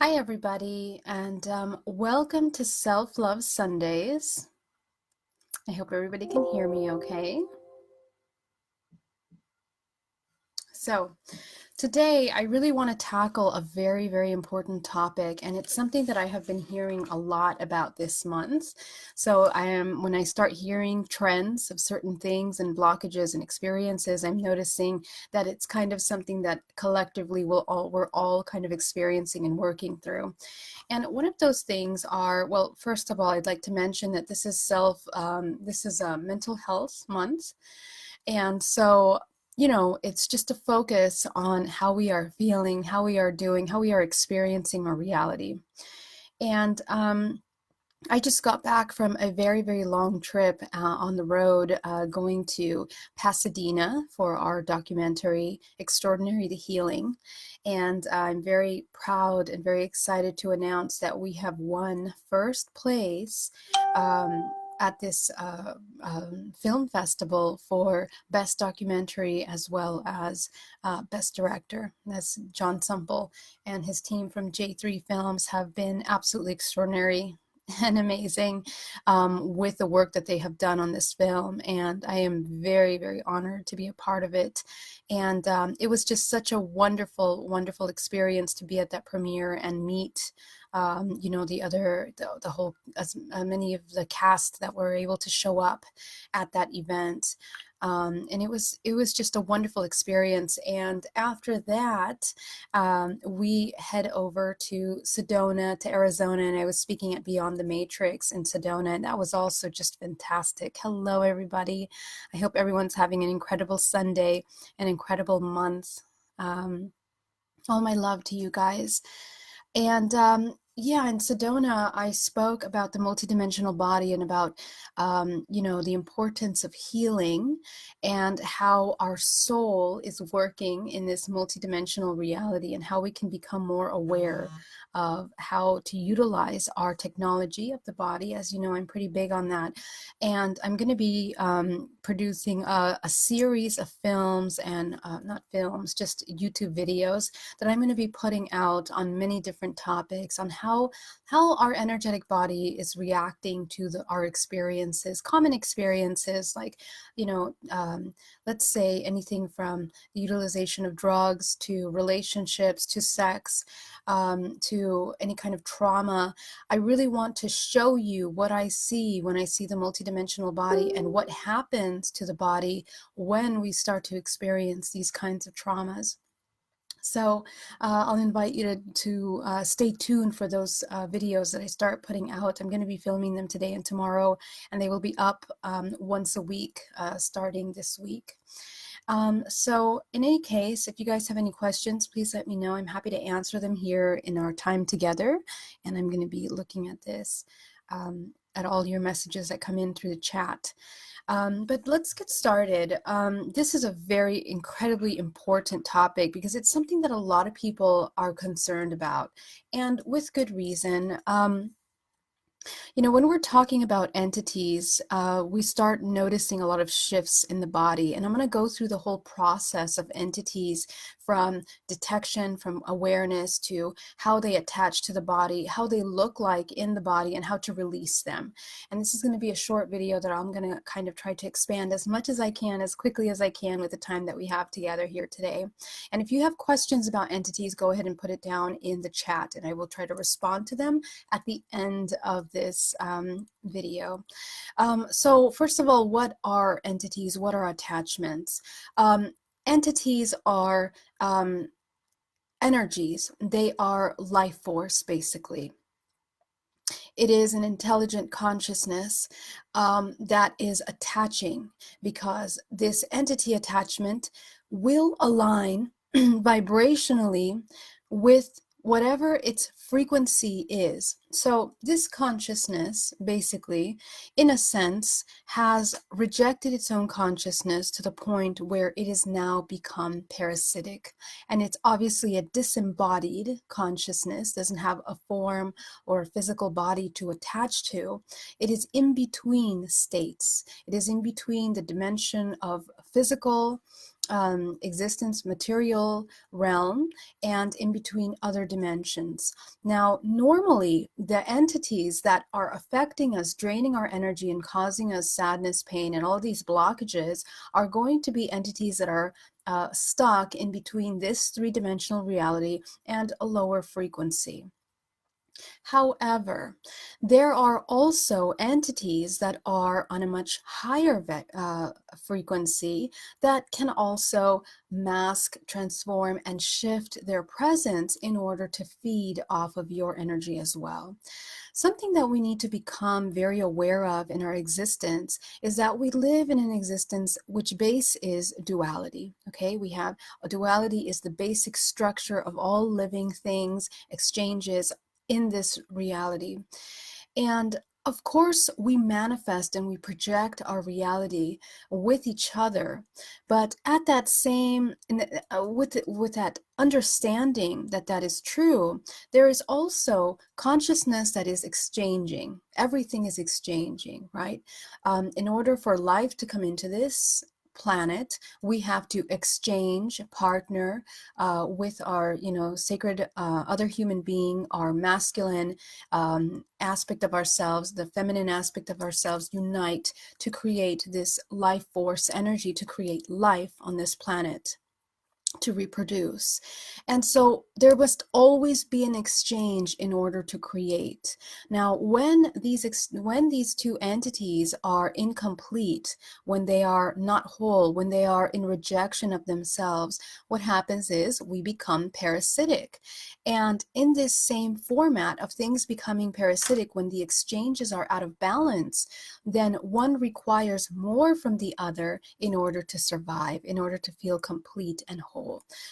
Hi, everybody, and welcome to Self Love Sundays. I hope everybody can hear me okay. So, today I really want to tackle a very, very important topic, and it's something that I have been hearing a lot about this month. So, when I start hearing trends of certain things and blockages and experiences, I'm noticing that it's kind of something that collectively we're all kind of experiencing and working through. And one of those things are, well, first of all, I'd like to mention that this is a mental health month. And so, it's just a focus on how we are feeling, how we are doing, how we are experiencing our reality. And I just got back from a very, very long trip on the road, going to Pasadena for our documentary, Extraordinary the Healing. And I'm very proud and very excited to announce that we have won first place at this film festival for Best Documentary as well as Best Director. That's John Sumple and his team from J3 Films have been absolutely extraordinary and amazing with the work that they have done on this film. And I am very, very honored to be a part of it. And it was just such a wonderful, wonderful experience to be at that premiere and meet the whole, as many of the cast that were able to show up at that event. And it was just a wonderful experience. And after that, we head over to Sedona, to Arizona, and I was speaking at Beyond the Matrix in Sedona, and that was also just fantastic. Hello, everybody. I hope everyone's having an incredible Sunday, an incredible month. All my love to you guys. And yeah, in Sedona, I spoke about the multidimensional body and about, the importance of healing and how our soul is working in this multidimensional reality and how we can become more aware of how to utilize our technology of the body. As you know, I'm pretty big on that. And I'm going to be producing a series of films and not films, just YouTube videos that I'm going to be putting out on many different topics on how our energetic body is reacting to our experiences, common experiences, like, let's say anything from the utilization of drugs to relationships to sex, to any kind of trauma. I really want to show you what I see when I see the multidimensional body and what happens to the body when we start to experience these kinds of traumas. So I'll invite you to stay tuned for those videos that I start putting out. I'm going to be filming them today and tomorrow, and they will be up once a week starting this week. So in any case, if you guys have any questions, please let me know. I'm happy to answer them here in our time together. And I'm going to be looking at this, at all your messages that come in through the chat. But let's get started. This is a very incredibly important topic because it's something that a lot of people are concerned about, and with good reason. When we're talking about entities, we start noticing a lot of shifts in the body. And I'm going to go through the whole process of entities, from detection, from awareness, to how they attach to the body, how they look like in the body, and how to release them. And this is going to be a short video that I'm going to kind of try to expand as much as I can, as quickly as I can, with the time that we have together here today. And if you have questions about entities, go ahead and put it down in the chat, and I will try to respond to them at the end of this video. So first of all, what are entities? What are attachments? Entities are energies. They are life force, basically. It is an intelligent consciousness that is attaching, because this entity attachment will align vibrationally with whatever its frequency is. So this consciousness, basically, in a sense, has rejected its own consciousness to the point where it has now become parasitic. And it's obviously a disembodied consciousness, doesn't have a form or a physical body to attach to. It is in between states. It is in between the dimension of physical existence material realm and in between other dimensions. Now, normally, the entities that are affecting us, draining our energy and causing us sadness, pain, and all these blockages are going to be entities that are stuck in between this three-dimensional reality and a lower frequency. However, there are also entities that are on a much higher frequency that can also mask, transform, and shift their presence in order to feed off of your energy as well. Something that we need to become very aware of in our existence is that we live in an existence which base is duality. Okay, we have a duality is the basic structure of all living things, exchanges in this reality. And of course, we manifest and we project our reality with each other, but at that same, with that understanding that that is true, there is also consciousness that is exchanging. Everything is exchanging, right? In order for life to come into this planet, we have to exchange, partner with our, sacred other human being, our masculine aspect of ourselves, the feminine aspect of ourselves, unite to create this life force energy, to create life on this planet, to reproduce. And so there must always be an exchange in order to create. Now, when these two entities are incomplete, when they are not whole, when they are in rejection of themselves, what happens is we become parasitic. And in this same format of things becoming parasitic, when the exchanges are out of balance, then one requires more from the other in order to survive, in order to feel complete and whole.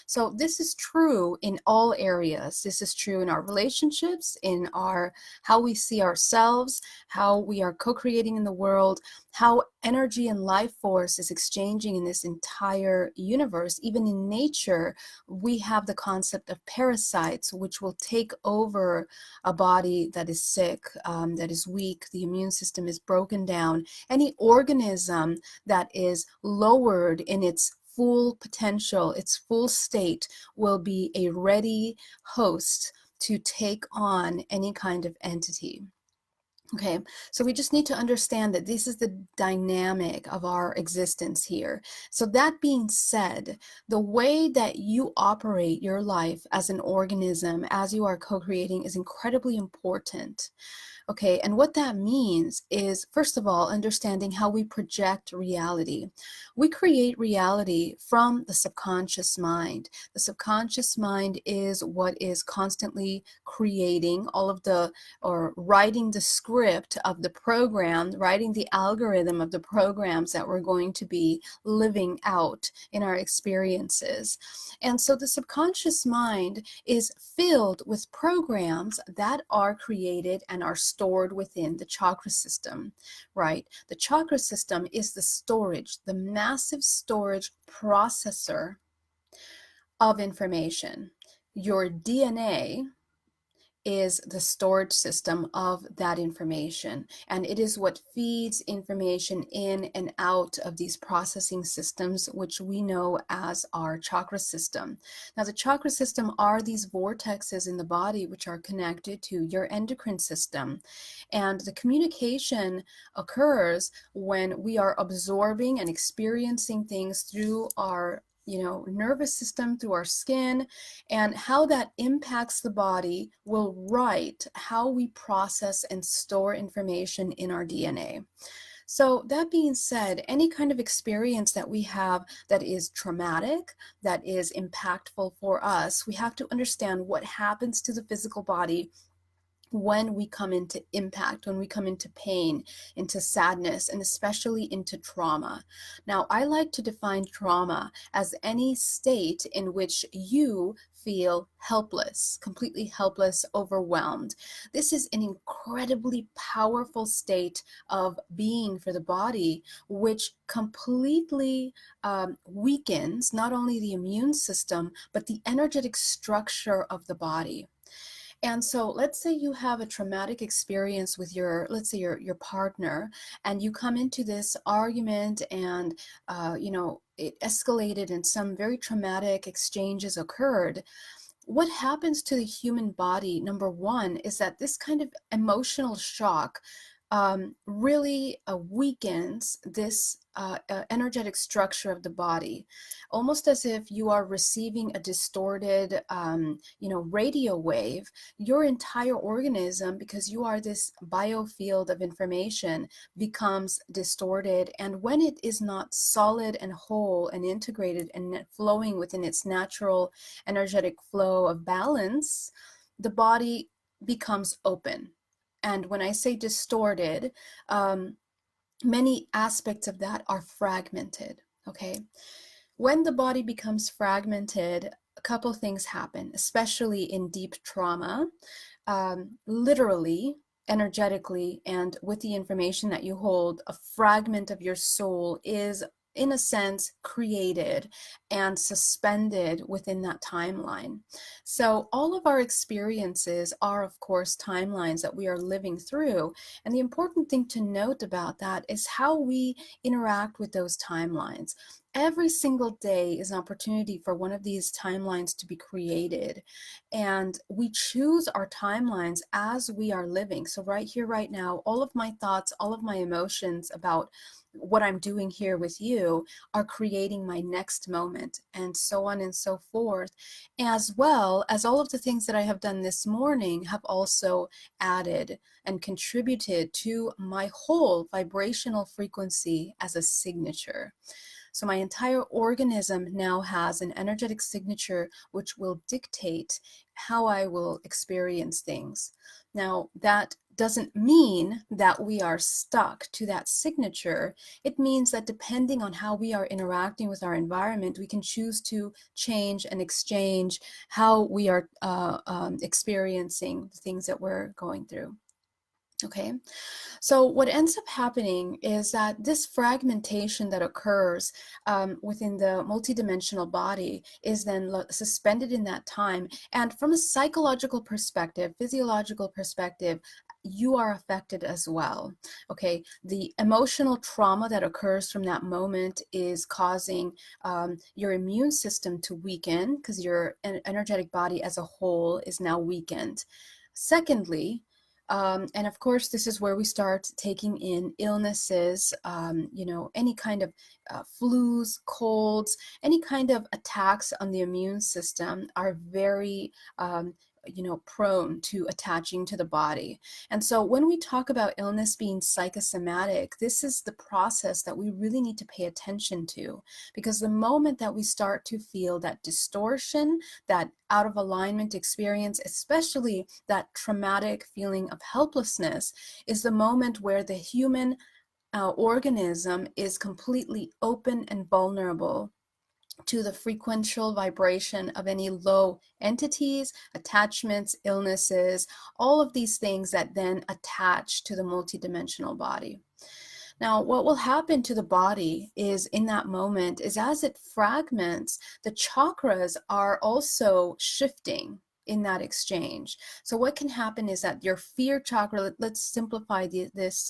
So this is true in all areas. This is true in our relationships, in our how we see ourselves, how we are co-creating in the world, how energy and life force is exchanging in this entire universe. Even in nature, we have the concept of parasites, which will take over a body that is sick, that is weak, the immune system is broken down. Any organism that is lowered in its full potential, its full state, will be a ready host to take on any kind of entity. Okay, so we just need to understand that this is the dynamic of our existence here. So that being said, the way that you operate your life as an organism, as you are co-creating, is incredibly important. Okay, and what that means is, first of all, understanding how we project reality. We create reality from the subconscious mind. The subconscious mind is what is constantly creating all of the, or writing the script of the program, writing the algorithm of the programs that we're going to be living out in our experiences. And so the subconscious mind is filled with programs that are created and are stored within the chakra system, right? The chakra system is the storage, the massive storage processor of information. Your DNA is the storage system of that information, and it is what feeds information in and out of these processing systems, which we know as our chakra system. Now, the chakra system are these vortexes in the body which are connected to your endocrine system, and the communication occurs when we are absorbing and experiencing things through our nervous system, through our skin, and how that impacts the body will write how we process and store information in our DNA. So that being said, any kind of experience that we have that is traumatic, that is impactful for us, we have to understand what happens to the physical body when we come into impact, when we come into pain, into sadness, and especially into trauma. Now, I like to define trauma as any state in which you feel helpless, completely helpless, overwhelmed. This is an incredibly powerful state of being for the body, which completely weakens not only the immune system, but the energetic structure of the body. And so let's say you have a traumatic experience with your, let's say your partner, and you come into this argument and, it escalated and some very traumatic exchanges occurred. What happens to the human body, number one, is that this kind of emotional shock really weakens this energetic structure of the body, almost as if you are receiving a distorted, radio wave. Your entire organism, because you are this biofield of information, becomes distorted. And when it is not solid and whole and integrated and flowing within its natural energetic flow of balance, the body becomes open. And when I say distorted, many aspects of that are fragmented, okay? When the body becomes fragmented, a couple things happen, especially in deep trauma. Literally, energetically, and with the information that you hold, a fragment of your soul is, in a sense, created and suspended within that timeline. So all of our experiences are, of course, timelines that we are living through. And the important thing to note about that is how we interact with those timelines. Every single day is an opportunity for one of these timelines to be created. And we choose our timelines as we are living. So right here, right now, all of my thoughts, all of my emotions about what I'm doing here with you are creating my next moment, and so on and so forth, as well as all of the things that I have done this morning have also added and contributed to my whole vibrational frequency as a signature. So my entire organism now has an energetic signature which will dictate how I will experience things. Now, that doesn't mean that we are stuck to that signature. It means that depending on how we are interacting with our environment, we can choose to change and exchange how we are experiencing the things that we're going through. Okay, so what ends up happening is that this fragmentation that occurs within the multidimensional body is then suspended in that time. And from a psychological perspective, physiological perspective, you are affected as well. Okay, the emotional trauma that occurs from that moment is causing your immune system to weaken because your energetic body as a whole is now weakened. Secondly, and of course, this is where we start taking in illnesses, any kind of flus, colds, any kind of attacks on the immune system are very prone to attaching to the body. And so when we talk about illness being psychosomatic, this is the process that we really need to pay attention to, because the moment that we start to feel that distortion, that out of alignment experience, especially that traumatic feeling of helplessness, is the moment where the human organism is completely open and vulnerable to the frequential vibration of any low entities, attachments, illnesses, all of these things that then attach to the multidimensional body. Now, what will happen to the body is in that moment is as it fragments, the chakras are also shifting in that exchange. So what can happen is that your fear chakra, let's simplify this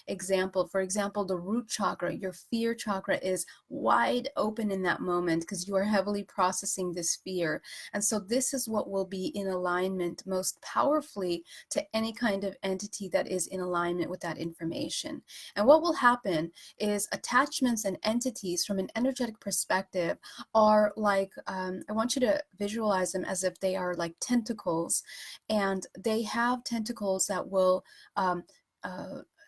example. For example, the root chakra, your fear chakra is wide open in that moment because you are heavily processing this fear. And so this is what will be in alignment most powerfully to any kind of entity that is in alignment with that information. And what will happen is attachments and entities from an energetic perspective are like, I want you to visualize them as if they are like tentacles, and they have tentacles that will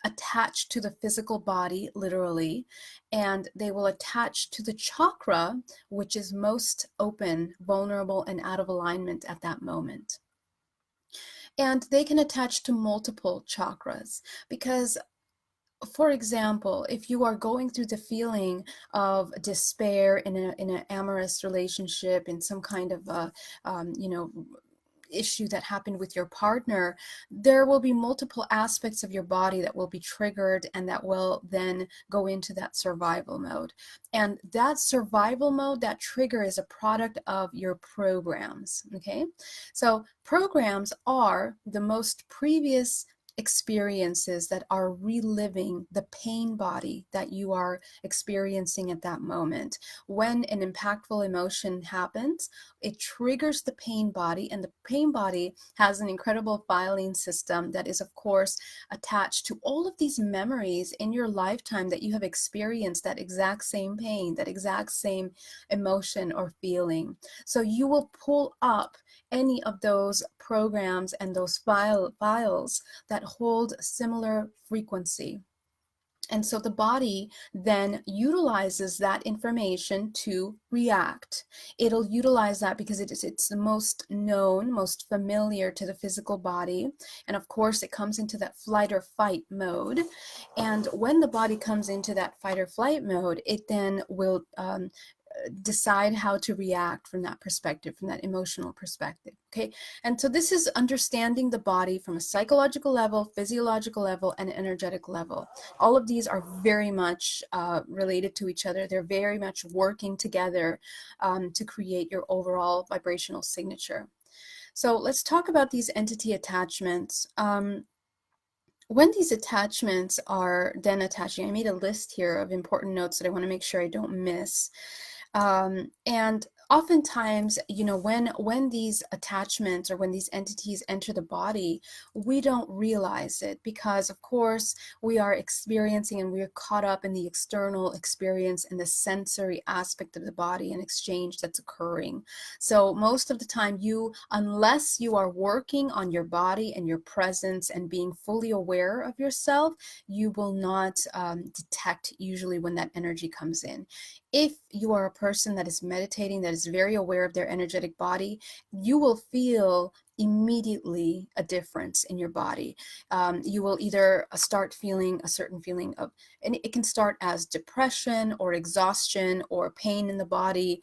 attach to the physical body, literally, and they will attach to the chakra, which is most open, vulnerable, and out of alignment at that moment. And they can attach to multiple chakras because, for example, if you are going through the feeling of despair in an amorous relationship, in some kind of issue that happened with your partner, there will be multiple aspects of your body that will be triggered and that will then go into that survival mode. And that survival mode, that trigger, is a product of your programs, okay? So programs are the most previous experiences that are reliving the pain body that you are experiencing at that moment. When an impactful emotion happens, it triggers the pain body, and the pain body has an incredible filing system that is, of course, attached to all of these memories in your lifetime that you have experienced that exact same pain, that exact same emotion or feeling. So you will pull up any of those programs and those files that hold similar frequency. And so the body then utilizes that information to react. It'll utilize that because it's the most known, most familiar to the physical body. And of course, it comes into that flight or fight mode. And when the body comes into that fight or flight mode, it then will decide how to react from that perspective, from that emotional perspective. Okay, and so this is understanding the body from a psychological level, physiological level, and energetic level. All of these are very much related to each other. They're very much working together to create your overall vibrational signature. So let's talk about these entity attachments. When these attachments are then attaching, I made a list here of important notes that I want to make sure I don't miss. And oftentimes, you know, when these attachments or when these entities enter the body, we don't realize it because, of course, we are experiencing and we are caught up in the external experience and the sensory aspect of the body and exchange that's occurring. So most of the time, unless you are working on your body and your presence and being fully aware of yourself, you will not detect usually when that energy comes in. If you are a person that is meditating, that is very aware of their energetic body, you will feel immediately a difference in your body. You will either start feeling a certain feeling of, and it can start as depression or exhaustion or pain in the body.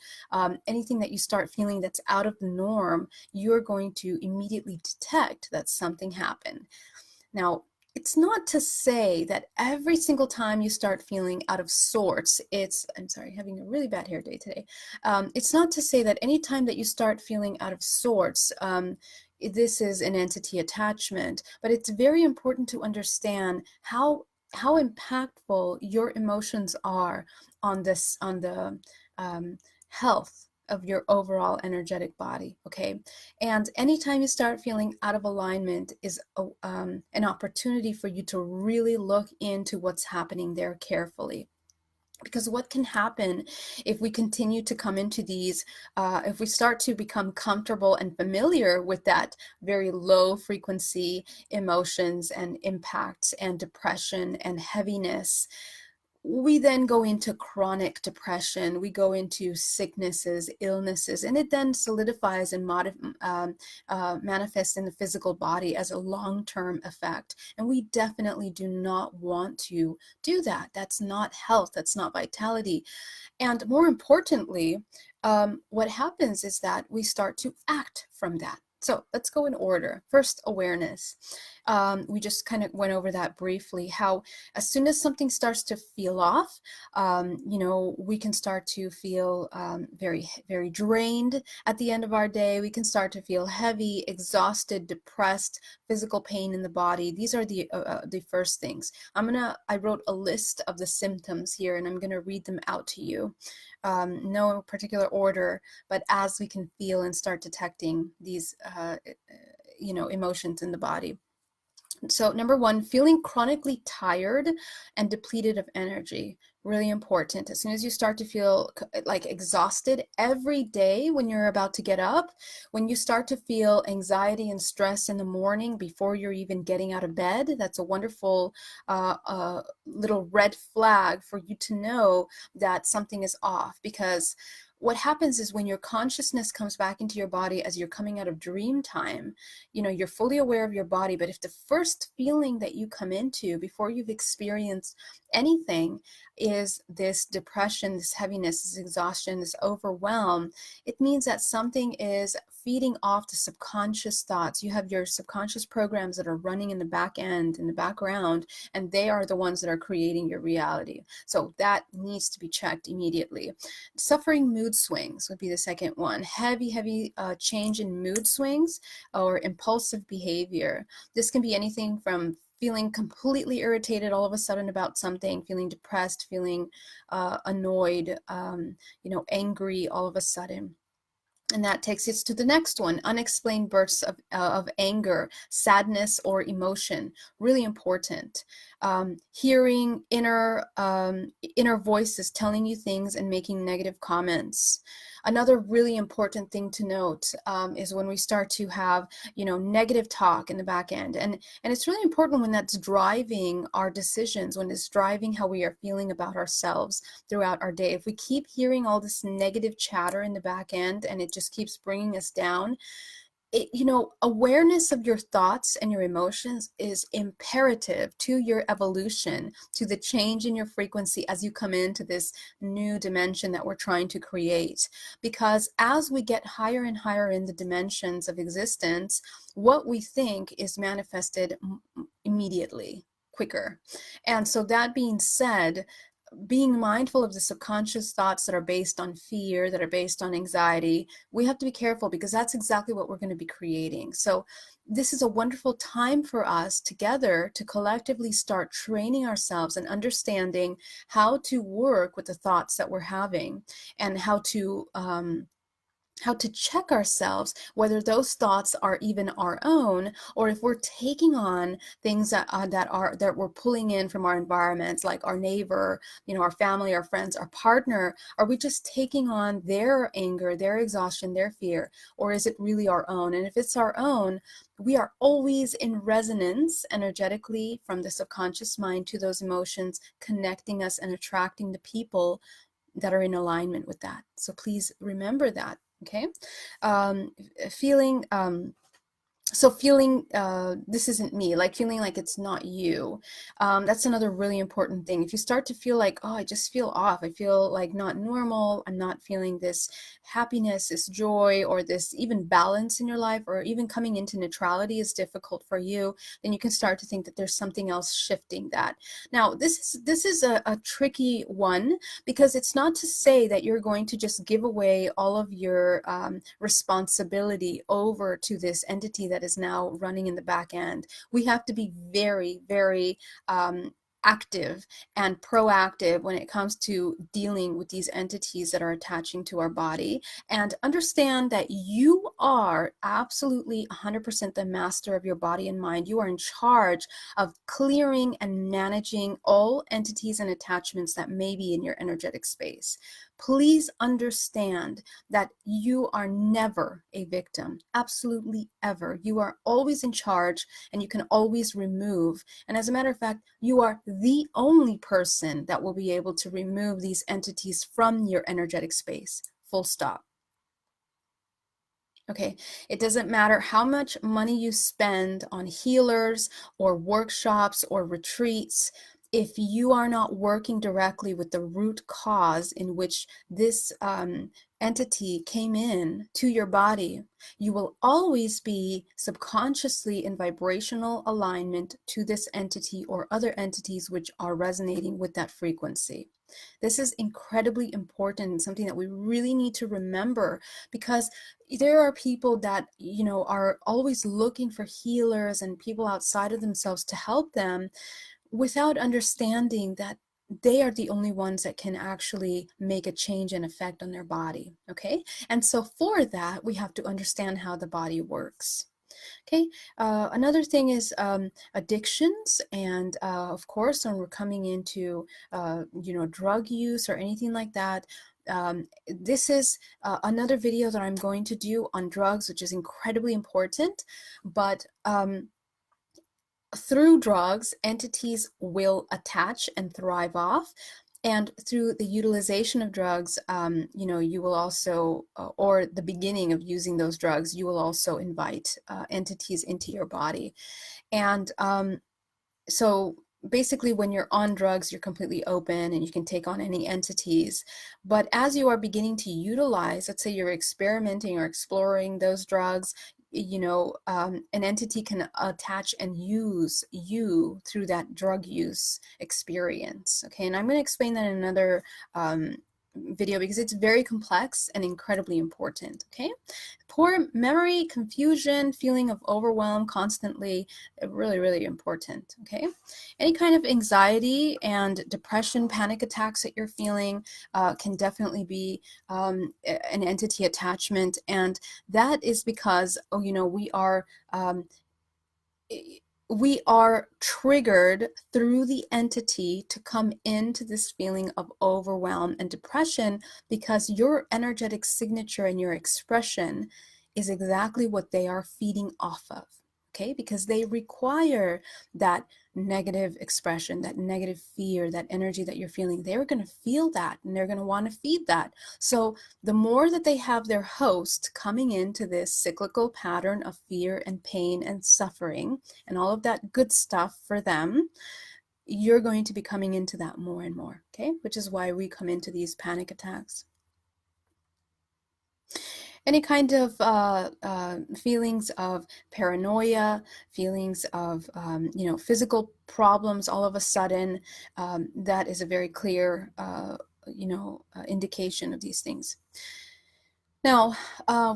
Anything that you start feeling that's out of the norm, you're going to immediately detect that something happened. Now, it's not to say that every single time you start feeling out of sorts, I'm sorry, having a really bad hair day today. It's not to say that any time that you start feeling out of sorts, this is an entity attachment, but it's very important to understand how impactful your emotions are on the health of your overall energetic body, okay? And anytime you start feeling out of alignment is an opportunity for you to really look into what's happening there carefully. Because what can happen if we continue to come into these, if we start to become comfortable and familiar with that very low frequency emotions and impacts and depression and heaviness, we then go into chronic depression, we go into sicknesses, illnesses, and it then solidifies and manifests in the physical body as a long-term effect. And we definitely do not want to do that. That's not health, that's not vitality. And more importantly, what happens is that we start to act from that. So let's go in order. First, awareness. We just kind of went over that briefly, how as soon as something starts to feel off, you know, we can start to feel very, very drained at the end of our day. We can start to feel heavy, exhausted, depressed, physical pain in the body. These are the first things. I wrote a list of the symptoms here, and I'm gonna read them out to you. No particular order, but as we can feel and start detecting these, you know, emotions in the body. So number one, feeling chronically tired and depleted of energy. Really important. As soon as you start to feel like exhausted every day when you're about to get up, when you start to feel anxiety and stress in the morning before you're even getting out of bed, that's a wonderful little red flag for you to know that something is off. Because what happens is when your consciousness comes back into your body as you're coming out of dream time, you're fully aware of your body, but if the first feeling that you come into before you've experienced anything is this depression, this heaviness, this exhaustion, this overwhelm, it means that something is feeding off the subconscious thoughts. You have your subconscious programs that are running in the back end, in the background, and they are the ones that are creating your reality. So that needs to be checked immediately. Suffering mood swings would be the second one. Heavy change in mood swings or impulsive behavior. This can be anything from feeling completely irritated all of a sudden about something, feeling depressed, feeling annoyed, angry all of a sudden. And that takes us to the next one, unexplained bursts of anger, sadness, or emotion. Really important. Hearing inner voices telling you things and making negative comments. Another really important thing to note is when we start to have, negative talk in the back end. And it's really important when that's driving our decisions, when it's driving how we are feeling about ourselves throughout our day. If we keep hearing all this negative chatter in the back end and it just keeps bringing us down, awareness of your thoughts and your emotions is imperative to your evolution, to the change in your frequency as you come into this new dimension that we're trying to create. Because as we get higher and higher in the dimensions of existence, what we think is manifested immediately, quicker. And so that being said, being mindful of the subconscious thoughts that are based on fear, that are based on anxiety, we have to be careful because that's exactly what we're going to be creating. So this is a wonderful time for us together to collectively start training ourselves and understanding how to work with the thoughts that we're having and how to check ourselves whether those thoughts are even our own, or if we're taking on things that we're pulling in from our environments, like our neighbor, our family, our friends, our partner. Are we just taking on their anger, their exhaustion, their fear, or is it really our own? And if it's our own, we are always in resonance energetically from the subconscious mind to those emotions, connecting us and attracting the people that are in alignment with that. So please remember that. Okay. Feeling this isn't me, like feeling like it's not you. That's another really important thing. If you start to feel like, oh, I just feel off, I feel like not normal, I'm not feeling this happiness, this joy, or this even balance in your life, or even coming into neutrality is difficult for you, then you can start to think that there's something else shifting that. Now, this is a tricky one, because it's not to say that you're going to just give away all of your responsibility over to this entity that is now running in the back end. We have to be very, very active and proactive when it comes to dealing with these entities that are attaching to our body, and understand that you are absolutely 100% the master of your body and mind. You are in charge of clearing and managing all entities and attachments that may be in your energetic space. Please understand that you are never a victim, absolutely ever. You are always in charge, and you can always remove. And as a matter of fact, you are the only person that will be able to remove these entities from your energetic space. Full stop. Okay, it doesn't matter how much money you spend on healers or workshops or retreats. If you are not working directly with the root cause in which this entity came in to your body, you will always be subconsciously in vibrational alignment to this entity or other entities which are resonating with that frequency. This is incredibly important and something that we really need to remember, because there are people that, are always looking for healers and people outside of themselves to help them, without understanding that they are the only ones that can actually make a change and effect on their body. Okay. And so for that, we have to understand how the body works. Okay. Another thing is addictions, and of course, when we're coming into drug use or anything like that. This is another video that I'm going to do on drugs, which is incredibly important. But through drugs, entities will attach and thrive off. And through the utilization of drugs, you will also, or the beginning of using those drugs, you will also invite entities into your body. And so basically, when you're on drugs, you're completely open and you can take on any entities. But as you are beginning to utilize, let's say you're experimenting or exploring those drugs, an entity can attach and use you through that drug use experience. Okay, and I'm going to explain that in another video because it's very complex and incredibly important. Okay, poor memory, confusion, feeling of overwhelm constantly, really, really important. Okay, any kind of anxiety and depression, panic attacks that you're feeling can definitely be an entity attachment, and that is because we are triggered through the entity to come into this feeling of overwhelm and depression because your energetic signature and your expression is exactly what they are feeding off of. Okay, because they require that negative expression, that negative fear, that energy that you're feeling. They're going to feel that and they're going to want to feed that. So the more that they have their host coming into this cyclical pattern of fear and pain and suffering and all of that good stuff for them, you're going to be coming into that more and more. Okay, which is why we come into these panic attacks. Any kind of feelings of paranoia, feelings of physical problems all of a sudden, that is a very clear indication of these things. Now,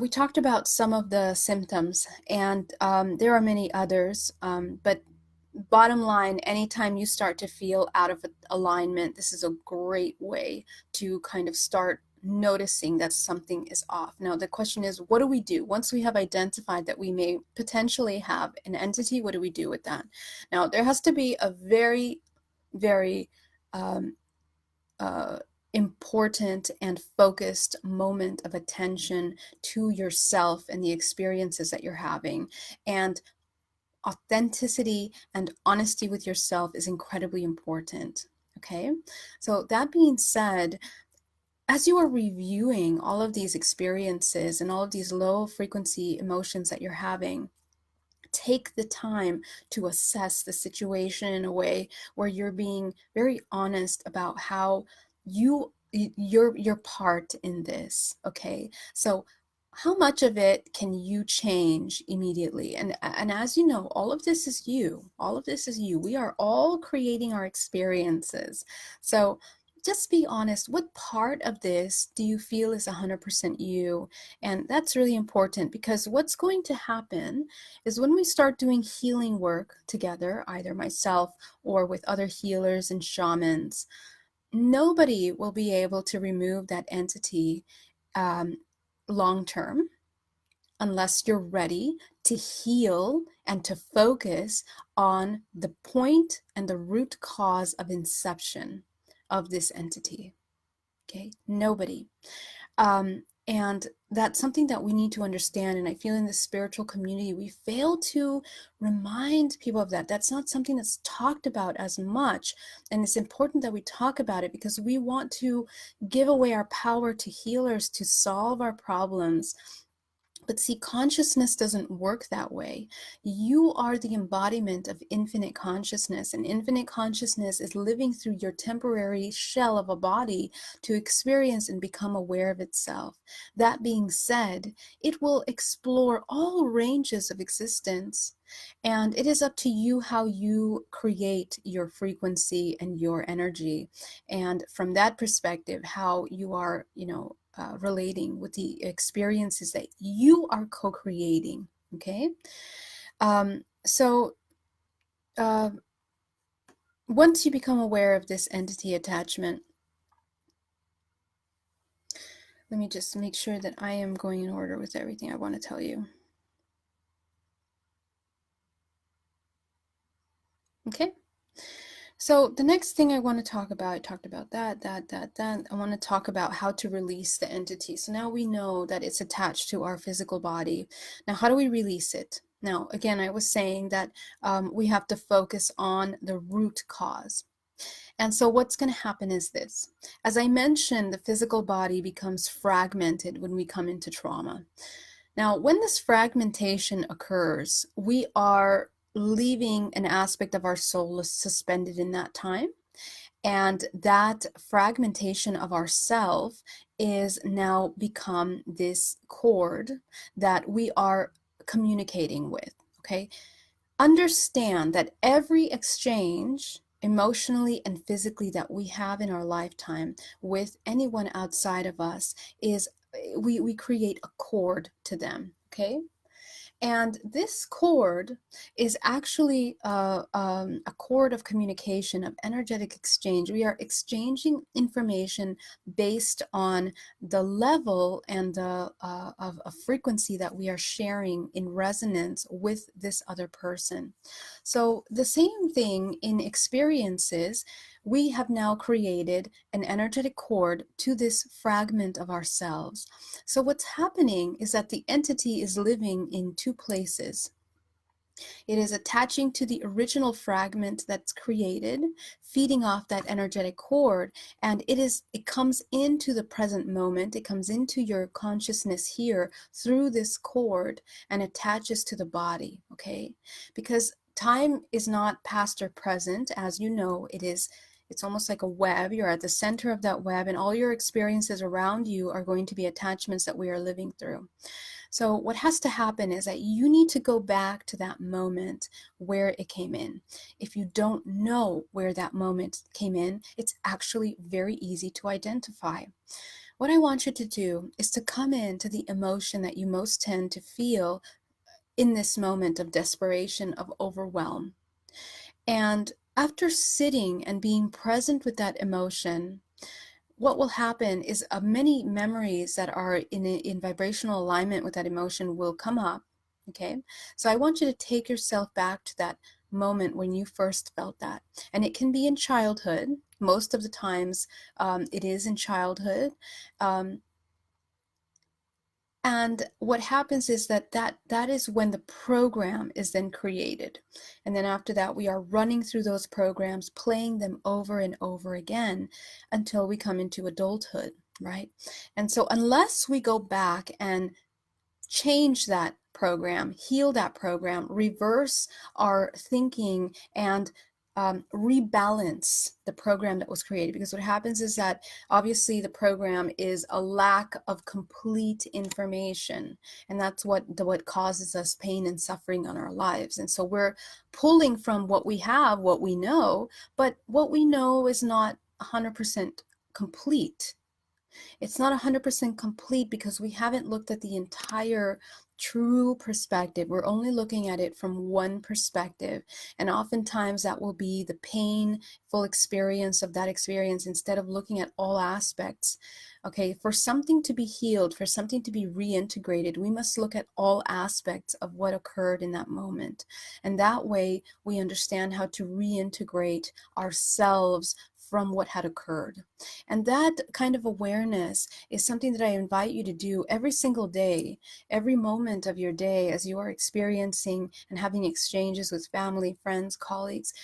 we talked about some of the symptoms, and there are many others, but bottom line, anytime you start to feel out of alignment, this is a great way to kind of start noticing that something is off. Now, the question is, what do we do? Once we have identified that we may potentially have an entity, what do we do with that? Now, there has to be a very, very important and focused moment of attention to yourself and the experiences that you're having. And authenticity and honesty with yourself is incredibly important. Okay, so that being said, as you are reviewing all of these experiences and all of these low frequency emotions that you're having, take the time to assess the situation in a way where you're being very honest about how your part in this. Okay, so how much of it can you change immediately? And as you know, all of this is you. All of this is you. We are all creating our experiences. So just be honest. What part of this do you feel is 100% you? And that's really important because what's going to happen is when we start doing healing work together, either myself or with other healers and shamans, nobody will be able to remove that entity long term unless you're ready to heal and to focus on the point and the root cause of inception of this entity. Okay, nobody. And that's something that we need to understand. And I feel in the spiritual community, we fail to remind people of that. That's not something that's talked about as much. And it's important that we talk about it because we want to give away our power to healers to solve our problems. But see, consciousness doesn't work that way. You are the embodiment of infinite consciousness, and infinite consciousness is living through your temporary shell of a body to experience and become aware of itself. That being said, it will explore all ranges of existence, and it is up to you how you create your frequency and your energy. And from that perspective, how you are, relating with the experiences that you are co-creating. Okay, so once you become aware of this entity attachment, let me just make sure that I am going in order with everything I want to tell you. Okay, so the next thing I want to talk about, I talked about that. I want to talk about how to release the entity. So now we know that it's attached to our physical body. Now, how do we release it? Now, again, I was saying that we have to focus on the root cause. And so what's going to happen is this. As I mentioned, the physical body becomes fragmented when we come into trauma. Now, when this fragmentation occurs, we are leaving an aspect of our soul suspended in that time. And that fragmentation of ourself is now become this cord that we are communicating with, okay? Understand that every exchange emotionally and physically that we have in our lifetime with anyone outside of us is we create a cord to them, okay? And this cord is actually a cord of communication, of energetic exchange. We are exchanging information based on the level and of a frequency that we are sharing in resonance with this other person. So the same thing in experiences, we have now created an energetic cord to this fragment of ourselves. So what's happening is that the entity is living in two places. It is attaching to the original fragment that's created, feeding off that energetic cord, and it comes into the present moment. It comes into your consciousness here through this cord and attaches to the body, okay? Because time is not past or present. As you know, it's almost like a web. You're at the center of that web, and all your experiences around you are going to be attachments that we are living through. So what has to happen is that you need to go back to that moment where it came in. If you don't know where that moment came in, it's actually very easy to identify. What I want you to do is to come into the emotion that you most tend to feel in this moment of desperation, of overwhelm. And after sitting and being present with that emotion, what will happen is many memories that are in vibrational alignment with that emotion will come up, okay? So I want you to take yourself back to that moment when you first felt that. And it can be in childhood. Most of the times it is in childhood. And what happens is that is when the program is then created. And then after that, we are running through those programs, playing them over and over again until we come into adulthood, right? And so unless we go back and change that program, heal that program, reverse our thinking, and rebalance the program that was created. Because what happens is that obviously the program is a lack of complete information, and that's what causes us pain and suffering on our lives. And so we're pulling from what we have, what we know, but what we know is not 100% complete. It's not 100% complete because we haven't looked at the entire true perspective. We're only looking at it from one perspective. And oftentimes that will be the painful experience of that experience instead of looking at all aspects. Okay, for something to be healed, for something to be reintegrated, we must look at all aspects of what occurred in that moment. And that way we understand how to reintegrate ourselves from what had occurred. And that kind of awareness is something that I invite you to do every single day, every moment of your day as you are experiencing and having exchanges with family, friends, colleagues.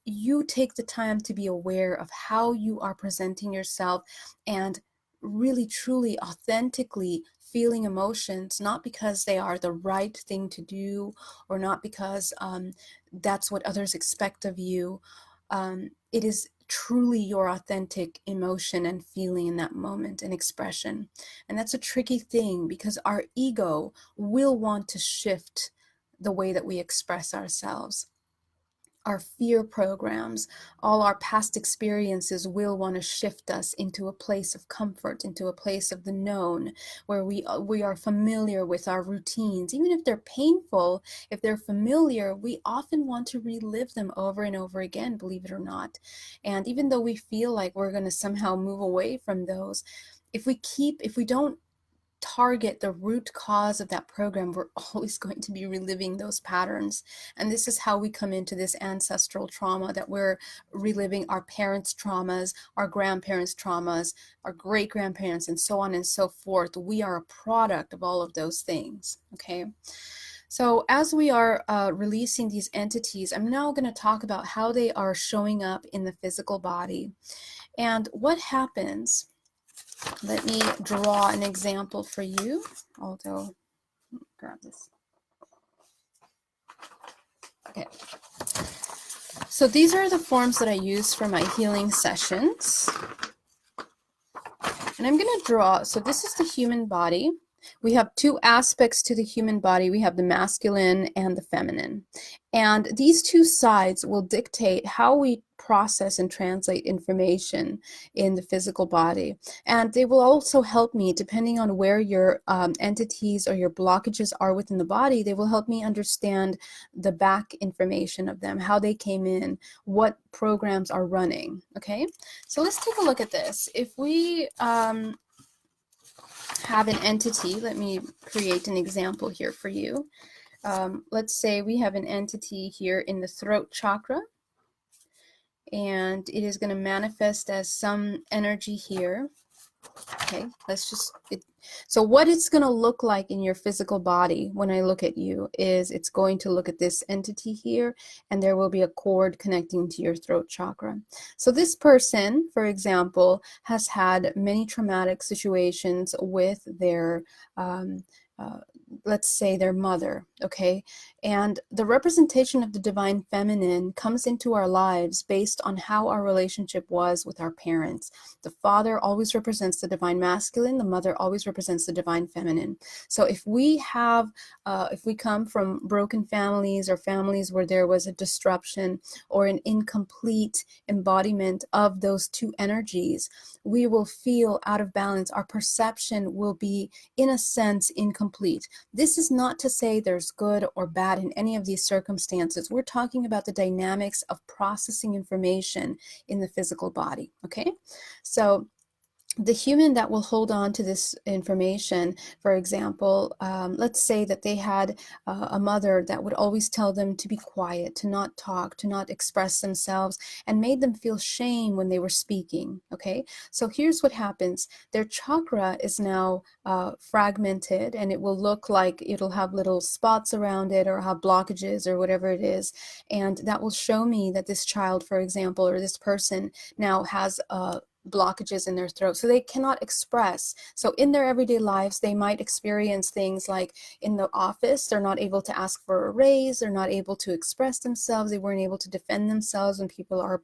You take the time to be aware of how you are presenting yourself and really, truly, authentically feeling emotions, not because they are the right thing to do or not because that's what others expect of you. It is truly your authentic emotion and feeling in that moment and expression. And that's a tricky thing because our ego will want to shift the way that we express ourselves. Our fear programs, all our past experiences will want to shift us into a place of comfort, into a place of the known, where we are familiar with our routines. Even if they're painful, if they're familiar, we often want to relive them over and over again, believe it or not. And even though we feel like we're going to somehow move away from those, if we don't target the root cause of that program, we're always going to be reliving those patterns. And this is how we come into this ancestral trauma, that we're reliving our parents' traumas, our grandparents' traumas, our great-grandparents, and so on and so forth. We are a product of all of those things, okay? So as we are releasing these entities, I'm now going to talk about how they are showing up in the physical body. And what happens, let me draw an example for you, although, grab this. Okay. So these are the forms that I use for my healing sessions. And I'm going to draw, so this is the human body. We have two aspects to the human body. We have the masculine and the feminine. And these two sides will dictate how we process and translate information in the physical body. And they will also help me, depending on where your entities or your blockages are within the body, they will help me understand the back information of them, how they came in, what programs are running. Okay, so let's take a look at this. If we have an entity, let me create an example here for you. Let's say we have an entity here in the throat chakra, and it is going to manifest as some energy here. Okay, so what it's going to look like in your physical body when I look at you is it's going to look at this entity here, and there will be a cord connecting to your throat chakra. So this person, for example, has had many traumatic situations with their let's say their mother, okay? And the representation of the divine feminine comes into our lives based on how our relationship was with our parents. The father always represents the divine masculine, the mother always represents the divine feminine. So if we come from broken families or families where there was a disruption or an incomplete embodiment of those two energies, we will feel out of balance. Our perception will be, in a sense, incomplete. This is not to say there's good or bad in any of these circumstances. We're talking about the dynamics of processing information in the physical body, okay? So the human that will hold on to this information, for example, let's say that they had a mother that would always tell them to be quiet, to not talk, to not express themselves, and made them feel shame when they were speaking, okay? So here's what happens. Their chakra is now fragmented, and it will look like it'll have little spots around it or have blockages or whatever it is. And that will show me that this child, for example, or this person now has blockages in their throat, so they cannot express. So in their everyday lives, they might experience things like in the office, they're not able to ask for a raise, they're not able to express themselves, they weren't able to defend themselves when people are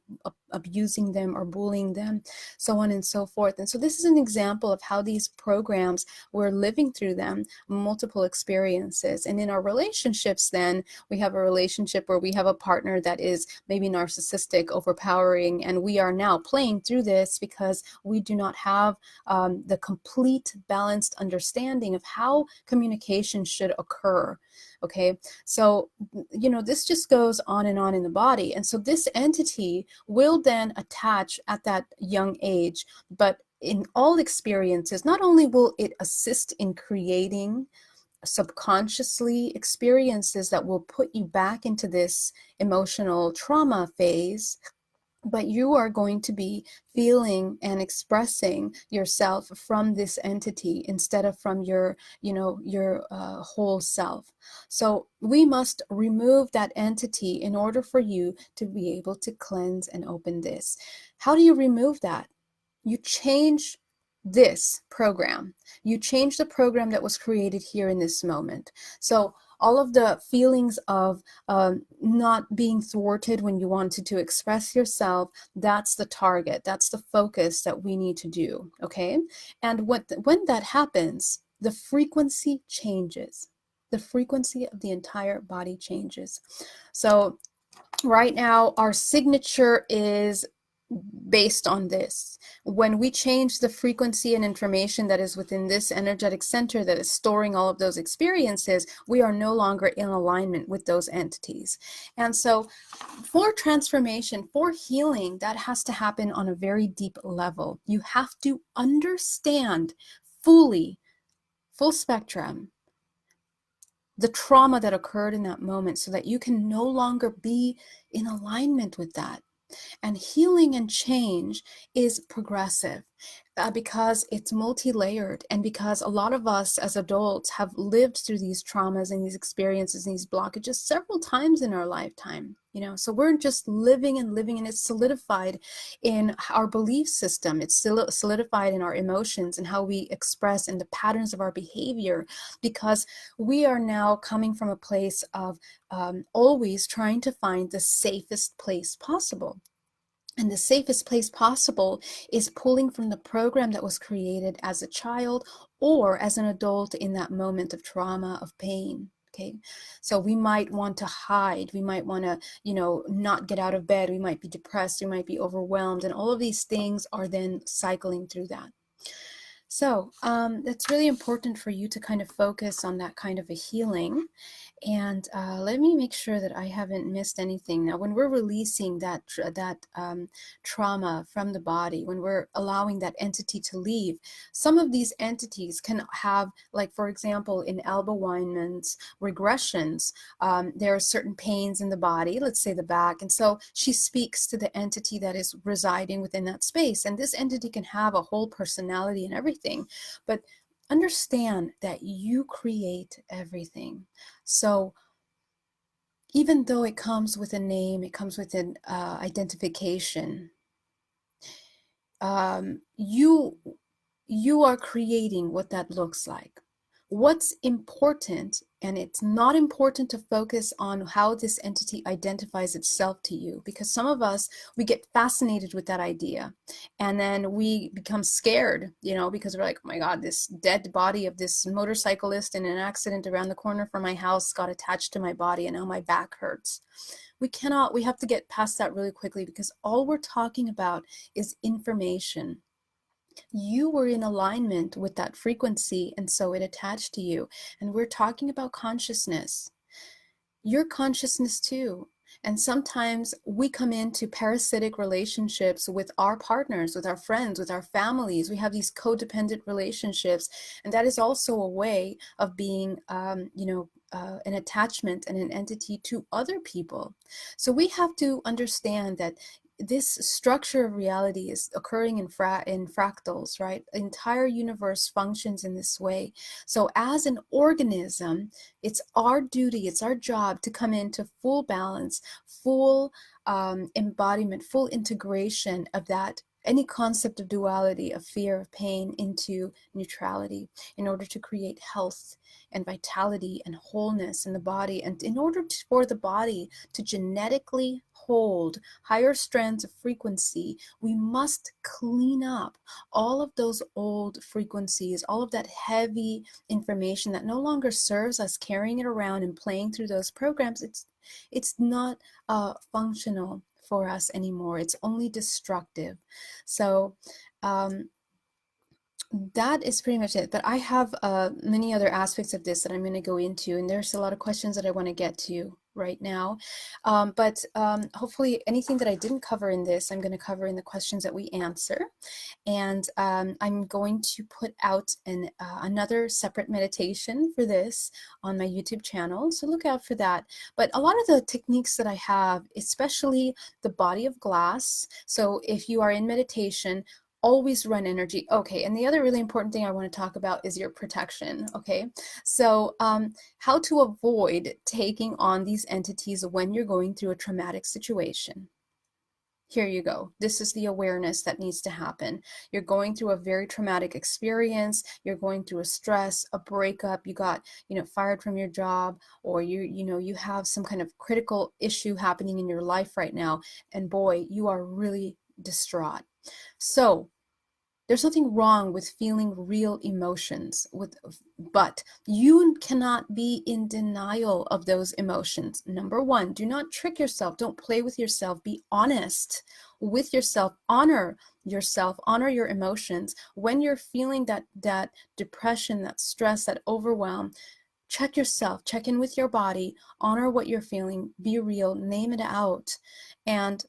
abusing them or bullying them, so on and so forth. And so this is an example of how these programs, we're living through them, multiple experiences. And in our relationships, then we have a relationship where we have a partner that is maybe narcissistic, overpowering, and we are now playing through this because we do not have the complete balanced understanding of how communication should occur. Okay, so this just goes on in the body. And so this entity will then attach at that young age, but in all experiences, not only will it assist in creating subconsciously experiences that will put you back into this emotional trauma phase, but you are going to be feeling and expressing yourself from this entity instead of from your whole self. So we must remove that entity in order for you to be able to cleanse and open this. How do you remove that? You change this program. You change the program that was created here in this moment. So all of the feelings of not being thwarted when you wanted to express yourself, that's the target, that's the focus that we need to do, okay? And when that happens, the frequency changes. The frequency of the entire body changes. So right now, our signature is based on this. When we change the frequency and information that is within this energetic center that is storing all of those experiences, we are no longer in alignment with those entities. And so for transformation, for healing, that has to happen on a very deep level. You have to understand fully, full spectrum, the trauma that occurred in that moment so that you can no longer be in alignment with that. And healing and change is progressive. Because it's multi-layered, and because a lot of us as adults have lived through these traumas and these experiences and these blockages several times in our lifetime, you know, so we're just living and living, and it's solidified in our belief system. It's solidified in our emotions and how we express and the patterns of our behavior, because we are now coming from a place of always trying to find the safest place possible. And the safest place possible is pulling from the program that was created as a child or as an adult in that moment of trauma, of pain. Okay, so we might want to hide, we might want to, you know, not get out of bed, we might be depressed, we might be overwhelmed, and all of these things are then cycling through that. So it's really important for you to kind of focus on that kind of a healing. And let me make sure that I haven't missed anything. Now, when we're releasing that trauma from the body, when we're allowing that entity to leave, some of these entities can have, like, for example, in Alba Weinman's regressions, there are certain pains in the body, let's say the back. And so she speaks to the entity that is residing within that space. And this entity can have a whole personality and everything. But understand that you create everything. So even though it comes with a name, it comes with an identification, you are creating what that looks like. What's important, and it's not important to focus on how this entity identifies itself to you, because some of us, we get fascinated with that idea, and then we become scared, you know, because we're like, oh my God, this dead body of this motorcyclist in an accident around the corner from my house got attached to my body, and now my back hurts. We have to get past that really quickly, because all we're talking about is information. You were in alignment with that frequency, and so it attached to you. And we're talking about consciousness. Your consciousness too. And sometimes we come into parasitic relationships with our partners, with our friends, with our families. We have these codependent relationships, and that is also a way of being, an attachment and an entity to other people. So we have to understand that this structure of reality is occurring in fractals, right? The entire universe functions in this way. So as an organism, it's our duty, it's our job to come into full balance, full embodiment, full integration of that, any concept of duality, of fear, of pain, into neutrality, in order to create health and vitality and wholeness in the body. And in order for the body to genetically hold higher strands of frequency, we must clean up all of those old frequencies, all of that heavy information that no longer serves us, carrying it around and playing through those programs. It's not functional for us anymore. It's only destructive. So that is pretty much it. But I have many other aspects of this that I'm going to go into, and there's a lot of questions that I want to get to right now. But hopefully anything that I didn't cover in this, I'm going to cover in the questions that we answer. And I'm going to put out another separate meditation for this on my YouTube channel, so look out for that. But a lot of the techniques that I have, especially the body of glass, so if you are in meditation, always run energy. Okay, and the other really important thing I want to talk about is your protection. Okay, so how to avoid taking on these entities when you're going through a traumatic situation. Here you go. This is the awareness that needs to happen. You're going through a very traumatic experience. You're going through a stress, a breakup. You got, fired from your job, or you have some kind of critical issue happening in your life right now. And boy, you are really distraught. So there's nothing wrong with feeling real emotions, but you cannot be in denial of those emotions. Number one, do not trick yourself. Don't play with yourself. Be honest with yourself. Honor yourself. Honor your emotions. When you're feeling that depression, that stress, that overwhelm, check yourself. Check in with your body. Honor what you're feeling. Be real. Name it out. And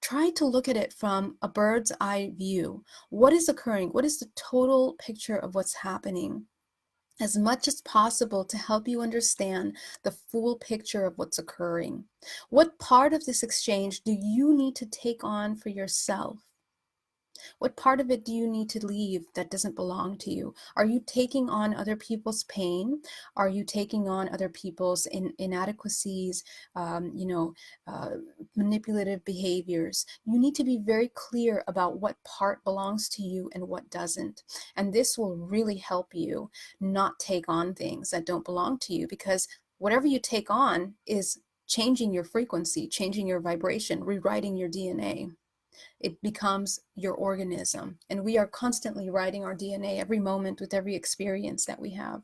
try to look at it from a bird's eye view. What is occurring? What is the total picture of what's happening? As much as possible to help you understand the full picture of what's occurring. What part of this exchange do you need to take on for yourself? What part of it do you need to leave that doesn't belong to you? Are you taking on other people's pain? Are you taking on other people's inadequacies, you know, manipulative behaviors? You need to be very clear about what part belongs to you and what doesn't. And this will really help you not take on things that don't belong to you, because whatever you take on is changing your frequency, changing your vibration, rewriting your DNA. It becomes your organism. And we are constantly writing our DNA every moment with every experience that we have.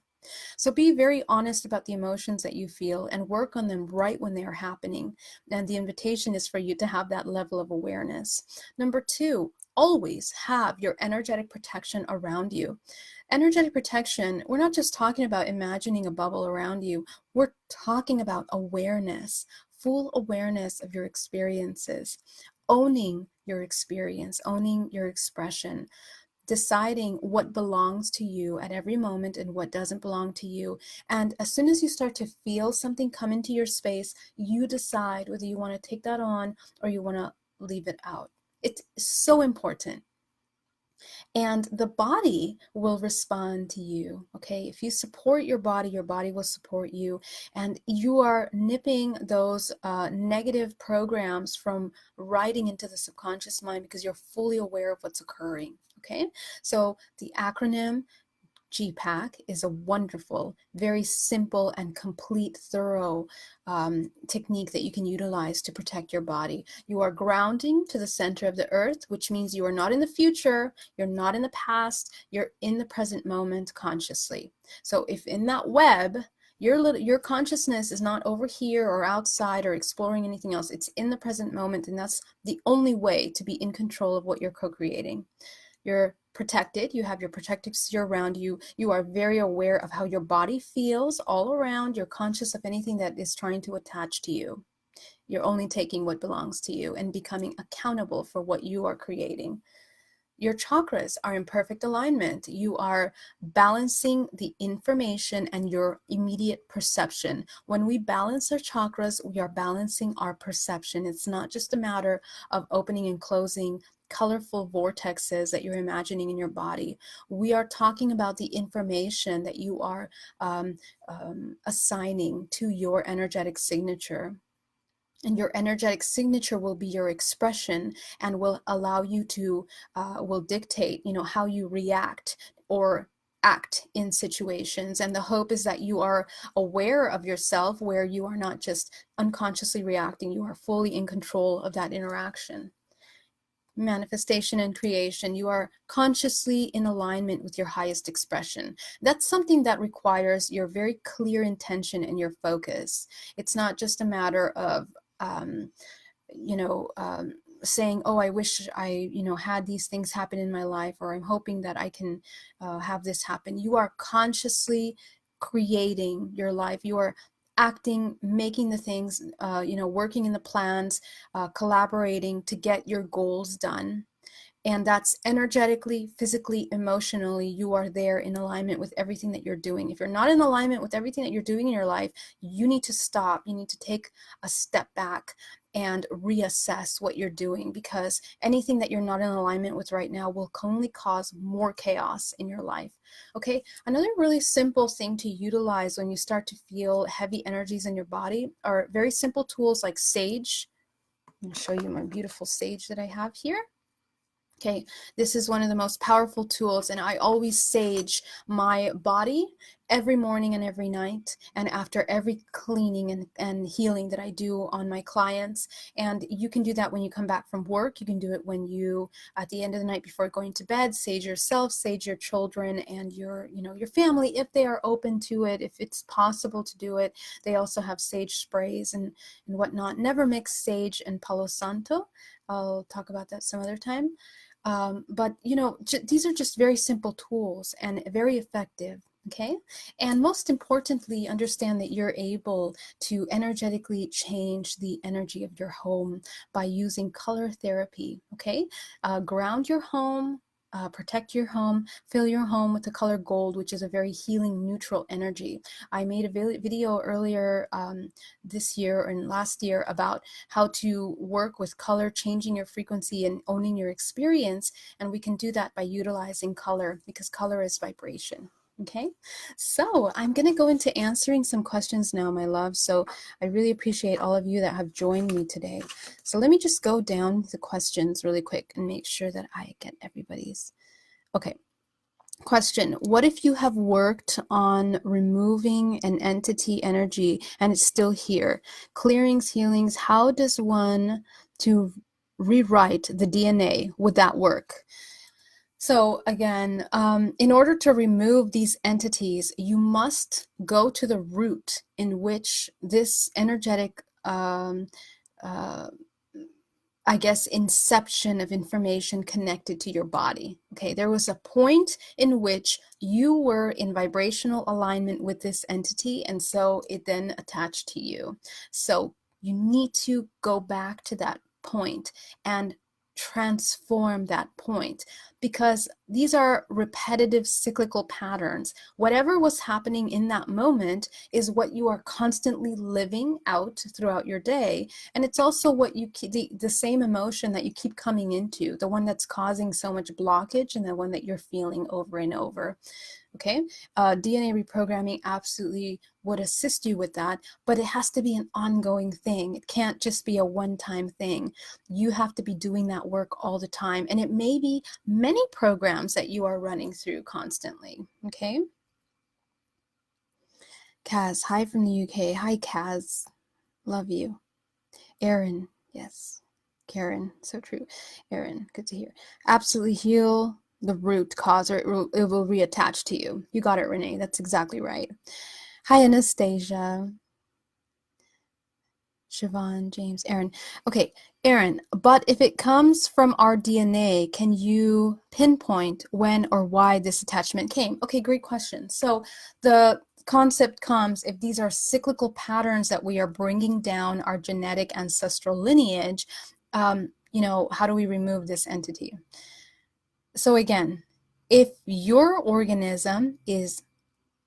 So be very honest about the emotions that you feel and work on them right when they are happening. And the invitation is for you to have that level of awareness. Number two, always have your energetic protection around you. Energetic protection, we're not just talking about imagining a bubble around you. We're talking about awareness, full awareness of your experiences, owning your experience, owning your expression, deciding what belongs to you at every moment and what doesn't belong to you. And as soon as you start to feel something come into your space, you decide whether you want to take that on or you want to leave it out. It's so important. And the body will respond to you, okay? If you support your body will support you. And you are nipping those negative programs from writing into the subconscious mind because you're fully aware of what's occurring, okay? So the acronym GPack is a wonderful, very simple and complete, thorough technique that you can utilize to protect your body. You are grounding to the center of the earth, which means you are not in the future, you're not in the past, you're in the present moment consciously. So if in that web, your consciousness is not over here or outside or exploring anything else, it's in the present moment, and that's the only way to be in control of what you're co-creating. You're protected. You have your protective sphere around you. You are very aware of how your body feels all around. You're conscious of anything that is trying to attach to you. You're only taking what belongs to you and becoming accountable for what you are creating. Your chakras are in perfect alignment. You are balancing the information and your immediate perception. When we balance our chakras, we are balancing our perception. It's not just a matter of opening and closing colorful vortexes that you're imagining in your body. We are talking about the information that you are assigning to your energetic signature. And your energetic signature will be your expression and will allow you to, will dictate, how you react or act in situations. And the hope is that you are aware of yourself, where you are not just unconsciously reacting, you are fully in control of that interaction. Manifestation and creation, you are consciously in alignment with your highest expression. That's something that requires your very clear intention and your focus. It's not just a matter of saying, oh, I wish I had these things happen in my life, or I'm hoping that I can have this happen. You are consciously creating your life. You are acting, making the things, working in the plans, collaborating to get your goals done. And that's energetically, physically, emotionally, you are there in alignment with everything that you're doing. If you're not in alignment with everything that you're doing in your life, you need to stop. You need to take a step back and reassess what you're doing, because anything that you're not in alignment with right now will only cause more chaos in your life. Okay, another really simple thing to utilize when you start to feel heavy energies in your body are very simple tools like sage. I'm going to show you my beautiful sage that I have here. Okay, this is one of the most powerful tools, and I always sage my body every morning and every night, and after every cleaning and healing that I do on my clients. And you can do that when you come back from work. You can do it when you, at the end of the night before going to bed, sage yourself, sage your children and your family, if they are open to it, if it's possible to do it. They also have sage sprays and whatnot. Never mix sage and Palo Santo. I'll talk about that some other time. But these are just very simple tools and very effective. Okay, and most importantly, understand that you're able to energetically change the energy of your home by using color therapy. Okay, ground your home, protect your home, fill your home with the color gold, which is a very healing, neutral energy. I made a video earlier this year and last year about how to work with color, changing your frequency and owning your experience. And we can do that by utilizing color, because color is vibration. Okay, so I'm going to go into answering some questions now, my love. So I really appreciate all of you that have joined me today. So let me just go down the questions really quick and make sure that I get everybody's. Okay. Question: what if you have worked on removing an entity energy and it's still here? Clearings, healings, how does one to rewrite the DNA? Would that work? So again, in order to remove these entities, you must go to the root in which this energetic, I guess, inception of information connected to your body. Okay, there was a point in which you were in vibrational alignment with this entity, and so it then attached to you. So you need to go back to that point and transform that point, because these are repetitive cyclical patterns. Whatever was happening in that moment is what you are constantly living out throughout your day, and it's also what you keep, the same emotion that you keep coming into, the one that's causing so much blockage and the one that you're feeling over and over. Okay, DNA reprogramming absolutely would assist you with that, but it has to be an ongoing thing. It can't just be a one-time thing. You have to be doing that work all the time, and it may be many programs that you are running through constantly. Okay, Kaz, hi from the UK. Hi, Kaz. Love you. Aaron, yes. Karen, so true. Aaron, good to hear. Absolutely heal the root cause, or it will reattach to you. You got it, Renee. That's exactly right. Hi, Anastasia. Siobhan, James, Aaron. Okay, Aaron, but if it comes from our DNA, can you pinpoint when or why this attachment came? Okay, great question. So the concept comes if these are cyclical patterns that we are bringing down our genetic ancestral lineage, how do we remove this entity? So again, if your organism is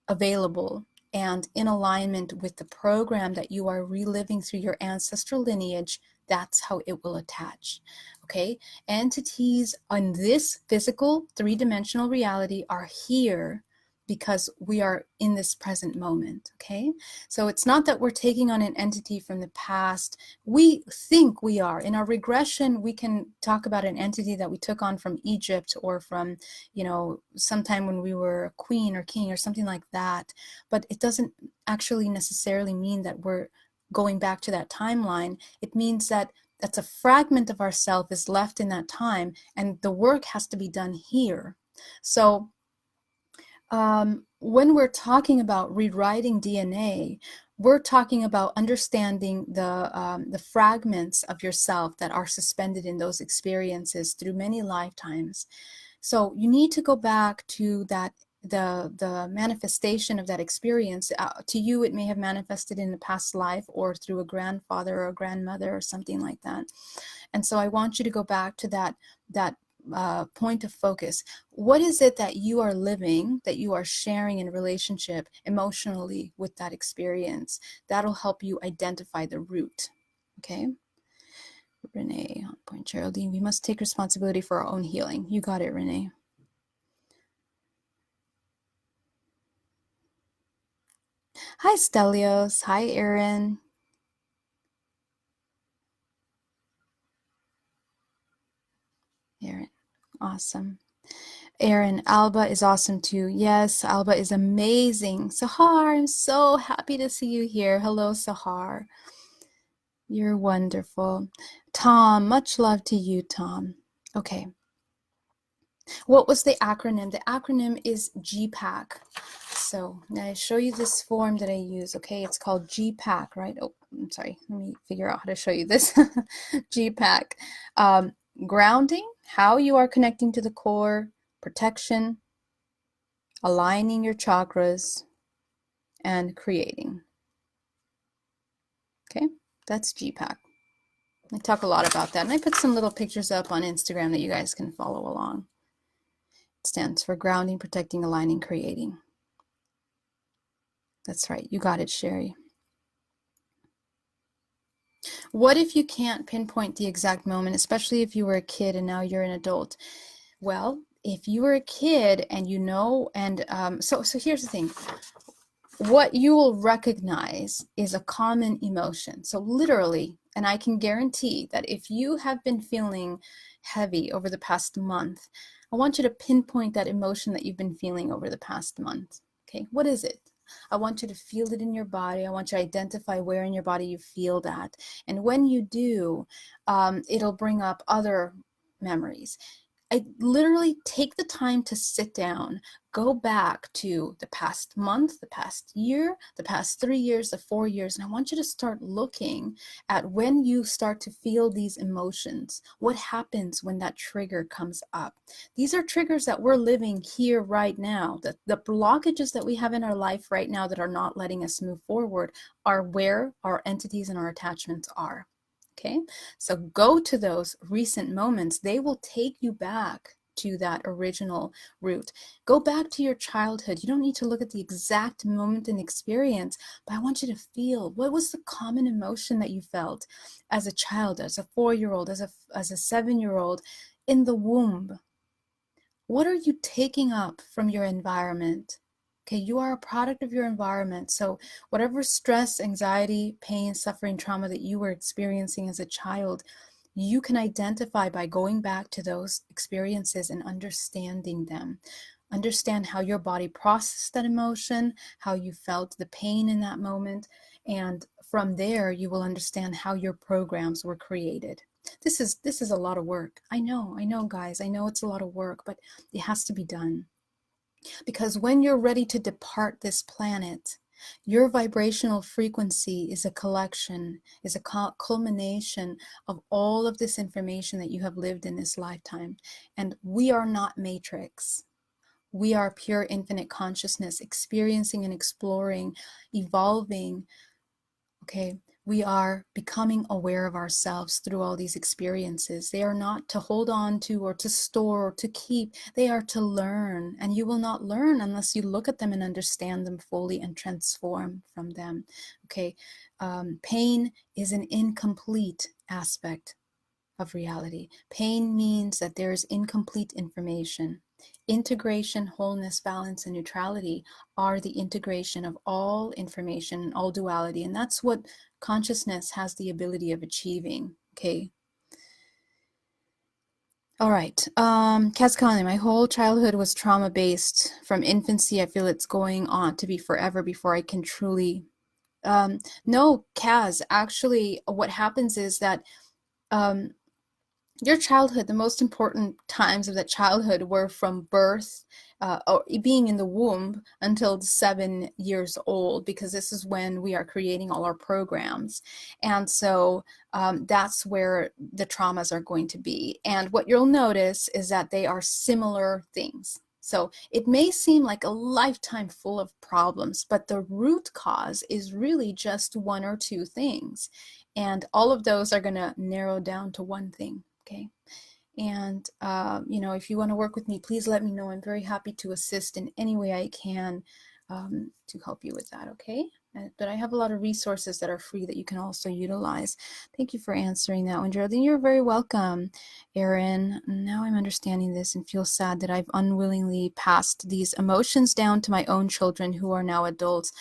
available and in alignment with the program that you are reliving through your ancestral lineage, that's how it will attach. Okay, entities on this physical three-dimensional reality are here because we are in this present moment. Okay, so it's not that we're taking on an entity from the past. We think we are. In our regression, we can talk about an entity that we took on from Egypt, or from, sometime when we were a queen or king or something like that. But it doesn't actually necessarily mean that we're going back to that timeline. It means that that's a fragment of ourself is left in that time, and the work has to be done here. So when we're talking about rewriting DNA, we're talking about understanding the fragments of yourself that are suspended in those experiences through many lifetimes. So you need to go back to that, the manifestation of that experience. To you, it may have manifested in a past life or through a grandfather or a grandmother or something like that. And so I want you to go back to that point of focus. What is it that you are living, that you are sharing in relationship emotionally with that experience? That'll help you identify the root. Okay. Renee, on point. Geraldine, we must take responsibility for our own healing. You got it, Renee. Hi, Stelios. Hi, Aaron. Aaron, awesome. Aaron, Alba is awesome too. Yes, Alba is amazing. Sahar, I'm so happy to see you here. Hello, Sahar. You're wonderful. Tom, much love to you, Tom. Okay. What was the acronym? The acronym is GPack. So now I show you this form that I use. Okay, it's called GPack, right? Oh, I'm sorry. Let me figure out how to show you this. GPack. Grounding, how you are connecting to the core, protection, aligning your chakras, and creating. Okay, that's GPack. I talk a lot about that, and I put some little pictures up on Instagram that you guys can follow along. stands for grounding, protecting, aligning, creating. That's right. You got it, Sherry. What if you can't pinpoint the exact moment, especially if you were a kid and now you're an adult? Well, if you were a kid and you know, and so here's the thing. What you will recognize is a common emotion. So literally, and I can guarantee that if you have been feeling heavy over the past month, I want you to pinpoint that emotion that you've been feeling over the past month. Okay, what is it? I want you to feel it in your body. I want you to identify where in your body you feel that. And when you do, it'll bring up other memories. I literally take the time to sit down, go back to the past month, the past year, the past 3 years, the 4 years, and I want you to start looking at when you start to feel these emotions. What happens when that trigger comes up? These are triggers that we're living here right now. The blockages that we have in our life right now that are not letting us move forward are where our entities and our attachments are. Okay, so go to those recent moments. They will take you back to that original root. Go back to your childhood. You don't need to look at the exact moment and experience, but I want you to feel, what was the common emotion that you felt as a child, as a 4-year-old, as a 7-year-old in the womb? What are you taking up from your environment? Okay, you are a product of your environment. So whatever stress, anxiety, pain, suffering, trauma that you were experiencing as a child, you can identify by going back to those experiences and understanding them. Understand how your body processed that emotion, how you felt the pain in that moment, and from there you will understand how your programs were created. This is a lot of work. I know guys, I know it's a lot of work, but it has to be done. Because when you're ready to depart this planet, your vibrational frequency is a collection, is a culmination of all of this information that you have lived in this lifetime. And we are not matrix. We are pure infinite consciousness, experiencing and exploring, evolving. Okay, we are becoming aware of ourselves through all these experiences. They are not to hold on to or to store or to keep. They are to learn. And you will not learn unless you look at them and understand them fully and transform from them. Okay, pain is an incomplete aspect of reality. Pain means that there is incomplete information. Integration, wholeness, balance, and neutrality are the integration of all information, all duality, and that's what consciousness has the ability of achieving. Okay. All right. Kaskani, my whole childhood was trauma-based. From infancy, I feel it's going on to be forever before I can truly... No, Kaz, actually, what happens is that your childhood, the most important times of that childhood were from birth, or being in the womb until 7 years old, because this is when we are creating all our programs. And so that's where the traumas are going to be. And what you'll notice is that they are similar things. So it may seem like a lifetime full of problems, but the root cause is really just one or two things. And all of those are going to narrow down to one thing. Okay. And, if you want to work with me, please let me know. I'm very happy to assist in any way I can to help you with that. Okay. But I have a lot of resources that are free that you can also utilize. Thank you for answering that one, Geraldine. You're very welcome, Erin. Now I'm understanding this and feel sad that I've unwillingly passed these emotions down to my own children who are now adults.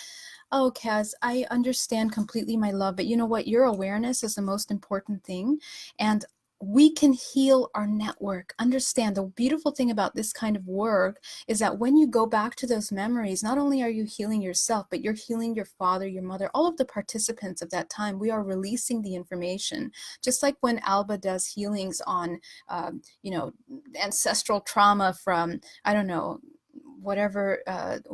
Oh, Kaz, I understand completely, my love, but you know what? Your awareness is the most important thing. And we can heal our network. Understand, the beautiful thing about this kind of work is that when you go back to those memories, not only are you healing yourself, but you're healing your father, your mother, all of the participants of that time. We are releasing the information. Just like when Alba does healings on, ancestral trauma from, I don't know, whatever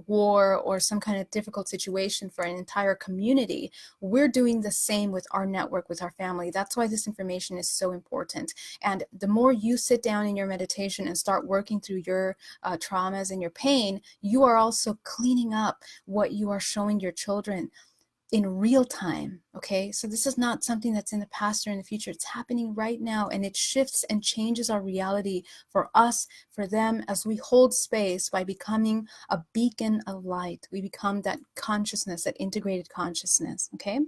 war or some kind of difficult situation for an entire community, we're doing the same with our network, with our family. That's why this information is so important. And the more you sit down in your meditation and start working through your traumas and your pain, you are also cleaning up what you are showing your children. in real time. Okay, so this is not something that's in the past or in the future. It's happening right now, and it shifts and changes our reality for us, for them, as we hold space by becoming a beacon of light. We become that consciousness, that integrated consciousness. Okay.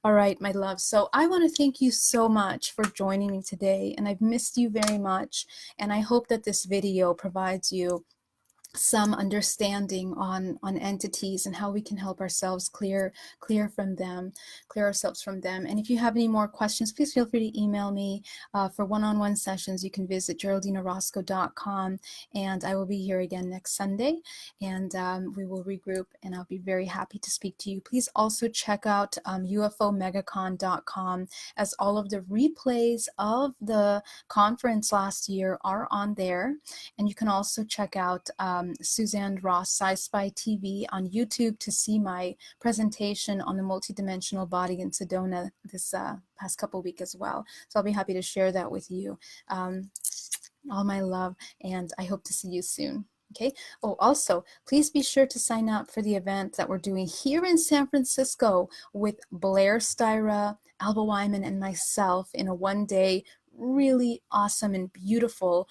All right, my love. So I want to thank you so much for joining me today, and I've missed you very much. And I hope that this video provides you some understanding on entities and how we can help ourselves clear ourselves from them. And if you have any more questions, please feel free to email me. For one-on-one sessions, you can visit geraldineorozco.com, and I will be here again next Sunday, and we will regroup, and I'll be very happy to speak to you. Please also check out ufomegacon.com, as all of the replays of the conference last year are on there. And you can also check out Suzanne Ross Sci-Spy TV on YouTube to see my presentation on the multidimensional body in Sedona this past couple weeks as well. So I'll be happy to share that with you. All my love, and I hope to see you soon. Okay. Oh, also, please be sure to sign up for the event that we're doing here in San Francisco with Blair Styra, Alba Wyman, and myself in a one-day, really awesome and beautiful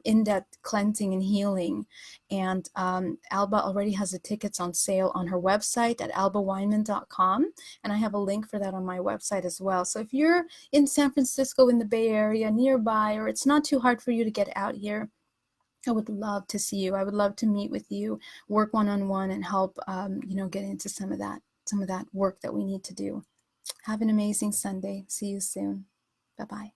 in-depth cleansing and healing. And Alba already has the tickets on sale on her website at albawyman.com, and I have a link for that on my website as well. So if you're in San Francisco, in the Bay Area, nearby, or it's not too hard for you to get out here, I would love to see you. I would love to meet with you, work one-on-one, and help get into some of that work that we need to do. Have an amazing Sunday. See you soon. Bye-bye.